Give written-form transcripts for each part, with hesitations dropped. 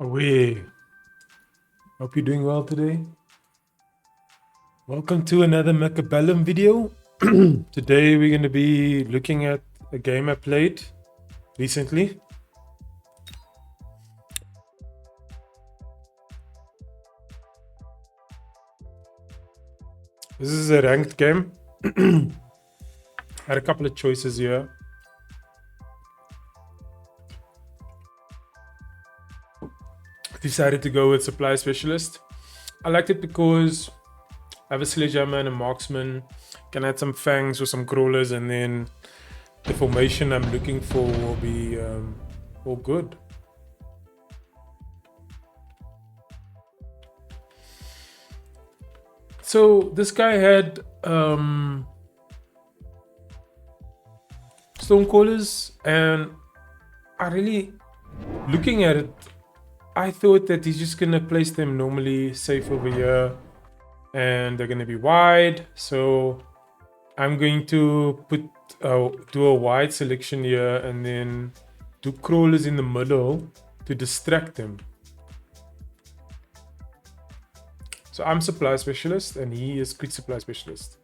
Away. Hope you're doing well today. Welcome to another Mechabellum video. Today we're going to be looking at a game I played recently. This is a ranked game. I had a couple of choices here. Decided to go with Supply Specialist. I liked it because I have a sledgehammer and a marksman, can add some fangs or some crawlers, and then the formation I'm looking for will be all good. So this guy had Stonecallers, and I really, looking at it, I thought that he's just gonna place them normally safe over here, and they're gonna be wide. So I'm going to do a wide selection here, and then do crawlers in the middle to distract them. So I'm supply specialist, and he is quick supply specialist.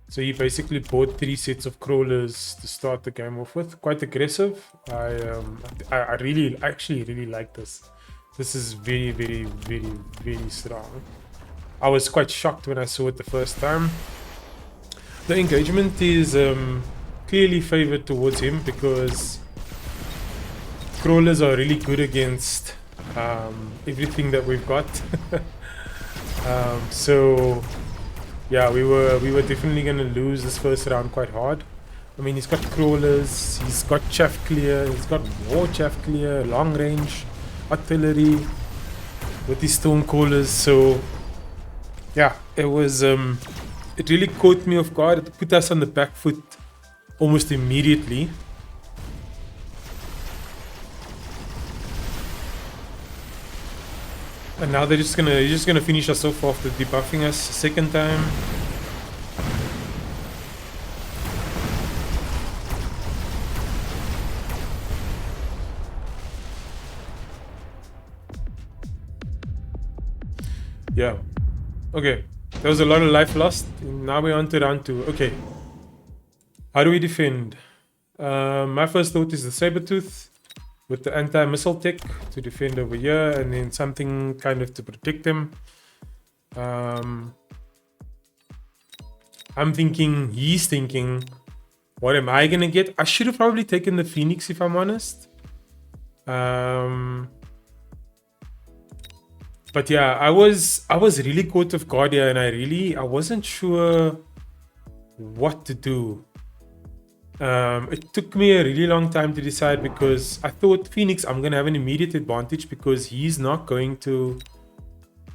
So he basically bought 3 sets of crawlers to start the game off with. Quite aggressive. I actually really like this. This is very, very, very, very strong. I was quite shocked when I saw it the first time. The engagement is clearly favored towards him because crawlers are really good against everything that we've got. So yeah, we were definitely gonna lose this first round quite hard. I mean, he's got crawlers, he's got chaff clear, he's got more chaff clear, long range artillery with his Stonecallers. So yeah, it was it really caught me off guard. It put us on the back foot almost immediately. And now they're just gonna finish us off after debuffing us second time. Yeah. Okay. There was a lot of life lost. Now we're on to round 2. Okay. How do we defend? My first thought is the Sabertooth with the anti-missile tech to defend over here, and then something kind of to protect them. I'm thinking, he's thinking, what am I gonna get? I should have probably taken the Phoenix, if I'm honest. But yeah, I was really caught off guard here, and I wasn't sure what to do. It took me a really long time to decide because I thought Phoenix, I'm gonna have an immediate advantage because he's not going to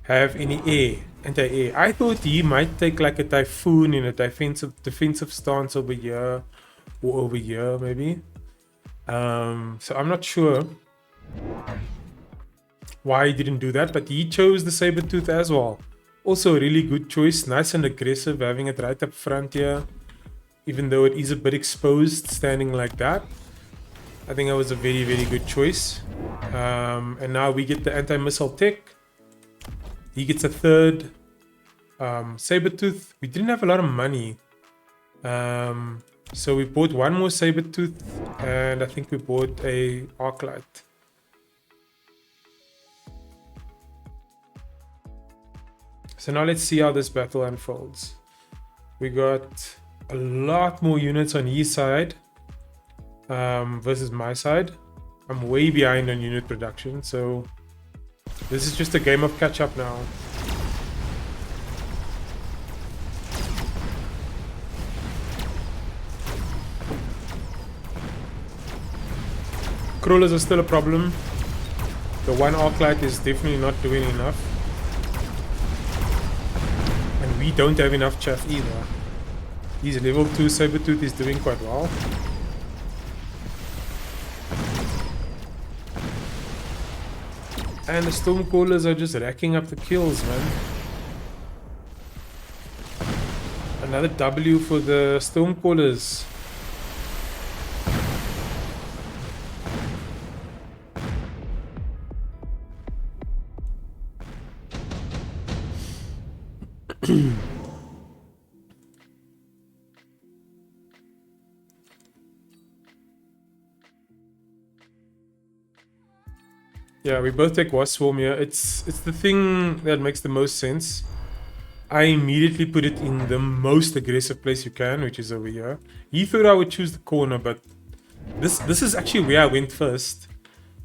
have any anti-air. I thought he might take like a Typhoon in a defensive stance over here or over here maybe. So I'm not sure why he didn't do that, but he chose the Sabertooth as well. Also a really good choice, nice and aggressive, having it right up front here. Even though it is a bit exposed standing like that, I think that was a very, very good choice. And now we get the anti-missile tech. He gets a third Sabertooth. We didn't have a lot of money, so we bought one more Sabertooth, and I think we bought a Arclight. So now let's see how this battle unfolds. We got a lot more units on his side versus my side. I'm way behind on unit production, so this is just a game of catch up now. Crawlers are still a problem. The one Arclight is definitely not doing enough. And we don't have enough chaff either. His level 2 Sabertooth is doing quite well. And the Stormcallers are just racking up the kills, man. Another W for the Stormcallers. Yeah, we both take Wasp Swarm here. It's the thing that makes the most sense. I immediately put it in the most aggressive place you can, which is over here. He thought I would choose the corner, but this is actually where I went first.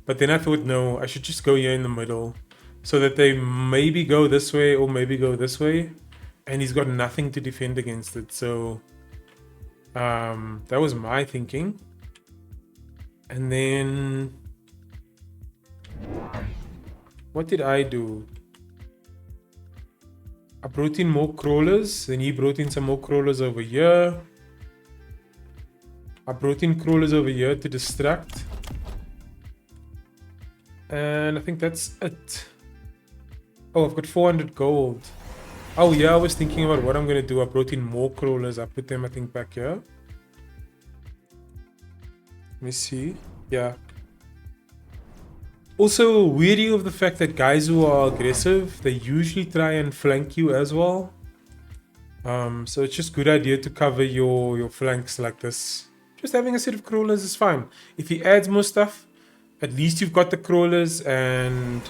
But then I thought, no, I should just go here in the middle, so that they maybe go this way or maybe go this way, and he's got nothing to defend against it. So that was my thinking. And then what did I do? I brought in more crawlers, then he brought in some more crawlers over here. I brought in crawlers over here to distract. And I think that's it. Oh, I've got 400 gold. Oh yeah, I was thinking about what I'm gonna do. I brought in more crawlers. I put them, I think, back here. Let me see. Yeah. Also, weary of the fact that guys who are aggressive, they usually try and flank you as well. So it's just a good idea to cover your flanks like this. Just having a set of crawlers is fine. If he adds more stuff, at least you've got the crawlers, and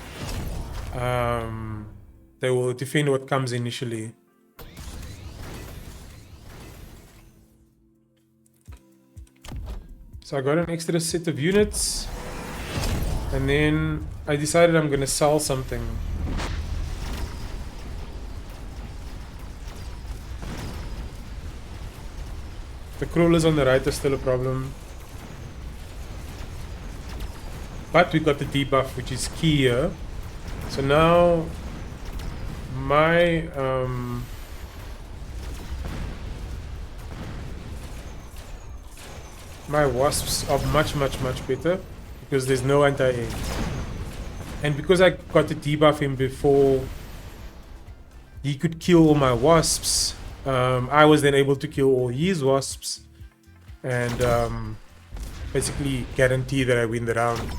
they will defend what comes initially. So I got an extra set of units. And then I decided I'm gonna sell something. The crawlers on the right are still a problem. But we got the debuff, which is key here. So now my my wasps are much better, because there's no anti-aim. And because I got to debuff him before he could kill all my wasps, I was then able to kill all his wasps and basically guarantee that I win the round.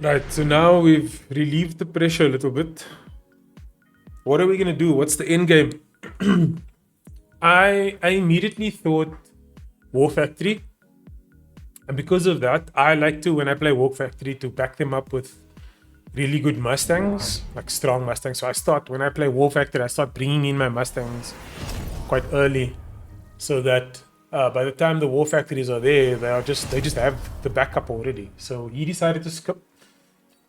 Right, so now we've relieved the pressure a little bit. What are we gonna do? What's the end game? I immediately thought War Factory. And because of that, I like to, when I play War Factory, to back them up with really good Mustangs, like strong Mustangs. So when I play War Factory, I start bringing in my Mustangs quite early, so that by the time the War Factories are there, they just have the backup already. So he decided to skip,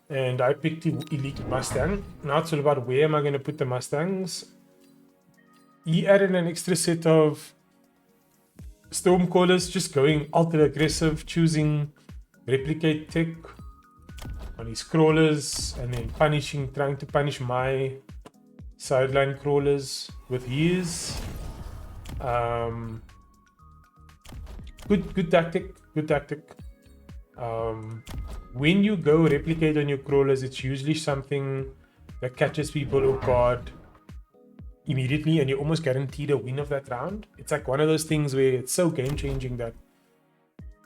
and I picked the Elite Mustang. Now it's all about where am I going to put the Mustangs. He added an extra set of Stormcallers, just going ultra aggressive, choosing Replicate Tech on his crawlers, and then trying to punish my sideline crawlers with his. Good tactic. When you go replicate on your crawlers, it's usually something that catches people off guard immediately, and you're almost guaranteed a win of that round. It's like one of those things where it's so game changing that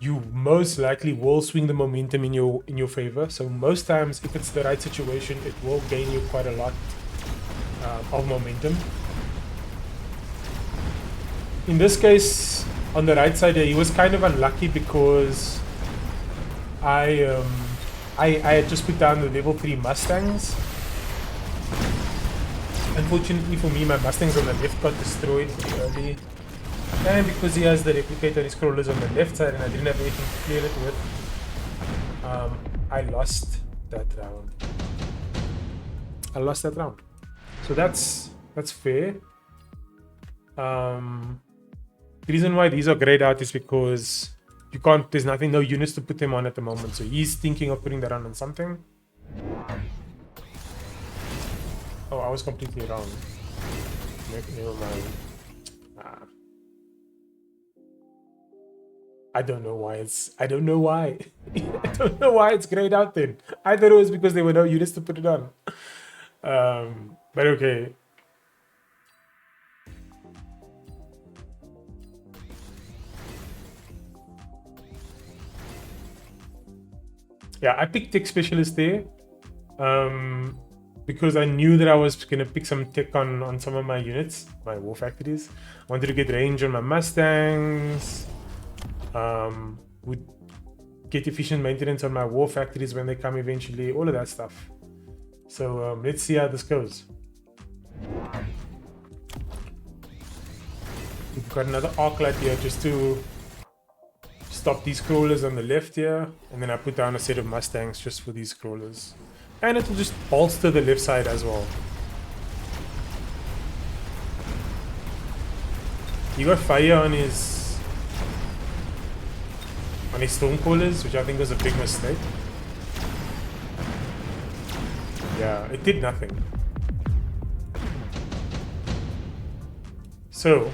you most likely will swing the momentum in your favor. So most times, if it's the right situation, it will gain you quite a lot of momentum. In this case, on the right side here, he was kind of unlucky because I had just put down the level 3 Mustangs. Unfortunately for me, my Mustangs on the left got destroyed pretty early. And because he has the replicator and his crawlers on the left side and I didn't have anything to clear it with, I lost that round. So that's fair. The reason why these are grayed out is because there's no units to put them on at the moment. So he's thinking of putting that on something. Oh, I was completely wrong. Never mind. I don't know why it's. I don't know why. I don't know why it's grayed out then. I thought it was because there were no units to put it on. But okay. Yeah, I picked tech specialist there. Because I knew that I was gonna pick some tech on some of my units, my war factories. I wanted to get range on my Mustangs. Would get efficient maintenance on my war factories when they come eventually, all of that stuff. So let's see how this goes. We've got another arc light here just to stop these crawlers on the left here, and then I put down a set of Mustangs just for these crawlers. And it will just bolster the left side as well. He got fire on his Stormcallers, which I think was a big mistake. Yeah, it did nothing. So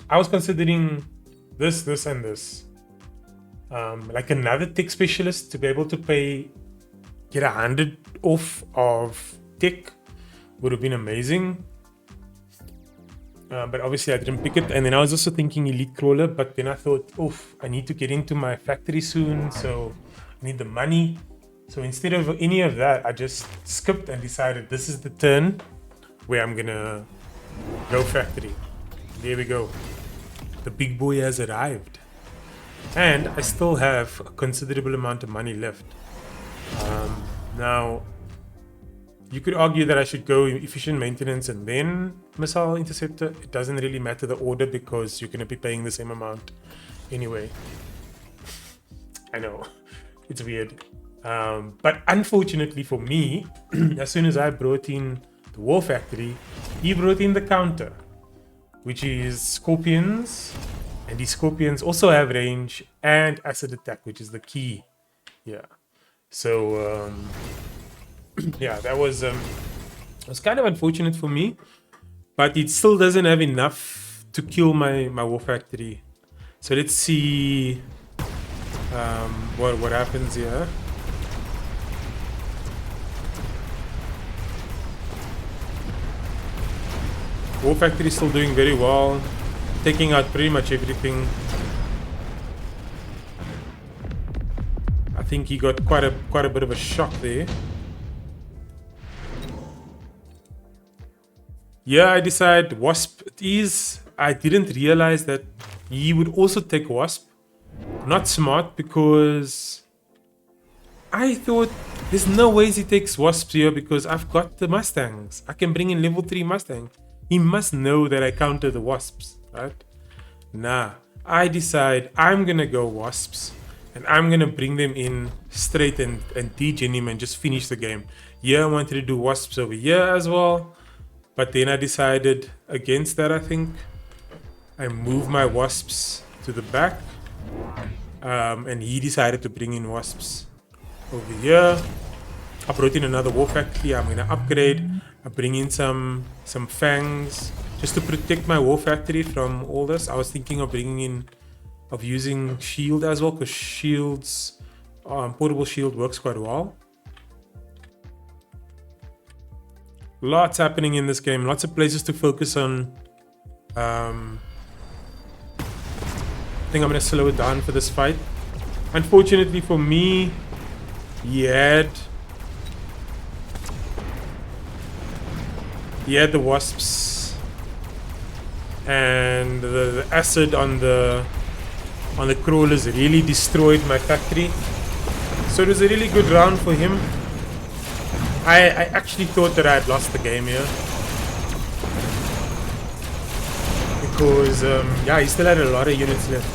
I was considering this, and this. Like another tech specialist to be able to get 100 off of tech would have been amazing. But obviously I didn't pick it. And then I was also thinking elite crawler, but then I thought, oof, I need to get into my factory soon, so I need the money. So instead of any of that, I just skipped and decided this is the turn where I'm gonna go factory. There we go. The big boy has arrived. And I still have a considerable amount of money left. Now, you could argue that I should go efficient maintenance and then missile interceptor. It doesn't really matter the order because you're going to be paying the same amount anyway. I know, it's weird. But unfortunately for me, as soon as I brought in the war factory, he brought in the counter, which is Scorpions. And these Scorpions also have range and acid attack, which is the key. Yeah. So, yeah, that was kind of unfortunate for me. But it still doesn't have enough to kill my war factory. So let's see what happens here. War factory is still doing very well. Taking out pretty much everything. I think he got quite a bit of a shock there. Yeah, I decided Wasp it is. I didn't realize that he would also take Wasp. Not smart because I thought there's no ways he takes Wasps here because I've got the Mustangs. I can bring in level 3 Mustang. He must know that I counter the Wasps. Right? Nah, I decide I'm gonna go Wasps and I'm gonna bring them in straight and degen him and just finish the game. Yeah, I wanted to do Wasps over here as well, but then I decided against that. I think I moved my Wasps to the back, and he decided to bring in Wasps over here. I brought in another war factory. I'm gonna upgrade. I bring in some fangs just to protect my war factory from all this. I was thinking of using shield as well, because shields, portable shield works quite well. Lots happening in this game. Lots of places to focus on. I think I'm gonna slow it down for this fight. Unfortunately for me, he had the Wasps. And the acid on the crawlers really destroyed my factory. So it was a really good round for him. I actually thought that I had lost the game here. Because, yeah, he still had a lot of units left.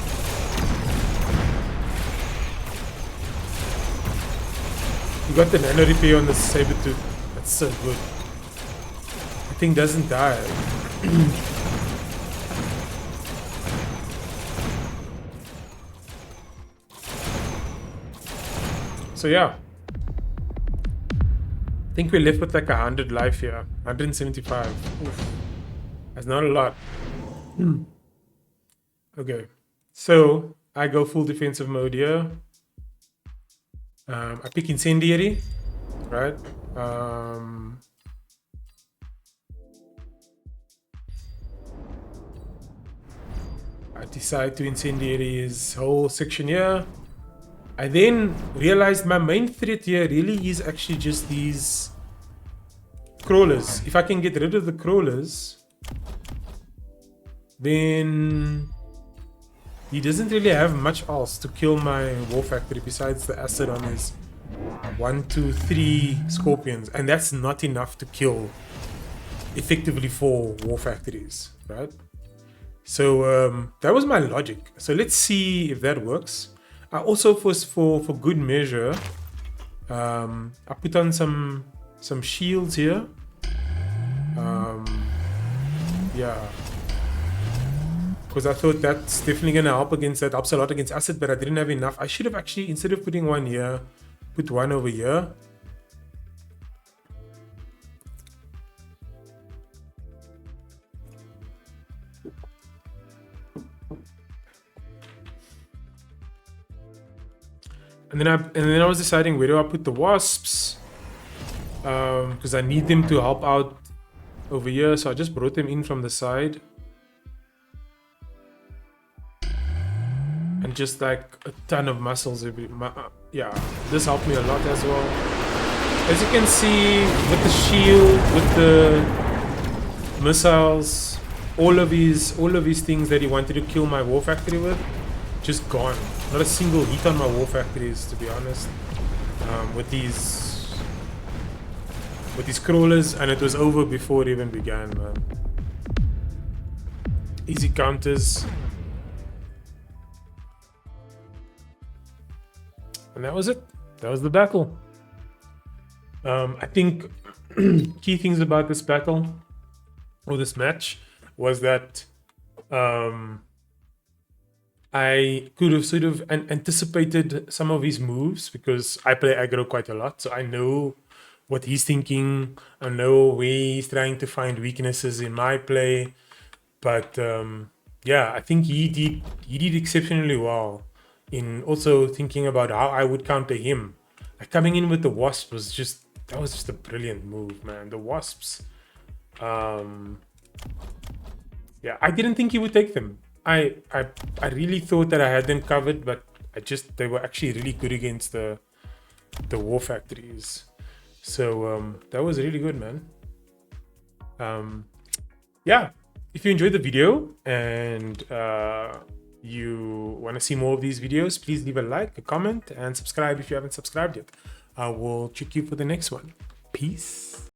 You got the nano repair on the Sabertooth. That's so good. The thing doesn't die. So yeah, think we're left with like 100 life here. 175. Oof. That's not a lot. Okay. So I go full defensive mode here. I pick incendiary, right? I decide to incendiary his whole section here. I then realized my main threat here really is actually just these crawlers. If I can get rid of the crawlers, then he doesn't really have much else to kill my war factory besides the acid on his 1, 2, 3 scorpions, and that's not enough to kill effectively 4 war factories, right? So that was my logic. So let's see if that works. I also, for good measure, I put on some shields here. Yeah, because I thought that's definitely gonna help against that. Helps a lot against acid, but I didn't have enough. I should have actually, instead of putting one here, put one over here. And then I was deciding, where do I put the wasps? Because I need them to help out over here, so I just brought them in from the side. And just like a ton of muscles. Yeah, this helped me a lot as well. As you can see, with the shield, with the missiles, all of these things that he wanted to kill my war factory with, just gone. Not a single hit on my war factories, to be honest. With these crawlers, and it was over before it even began, man. Easy counters. And that was it. That was the battle. I think key things about this battle or this match was that I could have sort of anticipated some of his moves because I play aggro quite a lot, so I know what he's thinking. I know where he's trying to find weaknesses in my play. But yeah, I think he did exceptionally well in also thinking about how I would counter him. Like coming in with the wasp was just a brilliant move, man. The wasps, yeah, I didn't think he would take them. I really thought that I had them covered, but they were actually really good against the war factories. So that was really good, man. Yeah, if you enjoyed the video and you want to see more of these videos, please leave a like, a comment, and subscribe if you haven't subscribed yet. I will check you for the next one. Peace.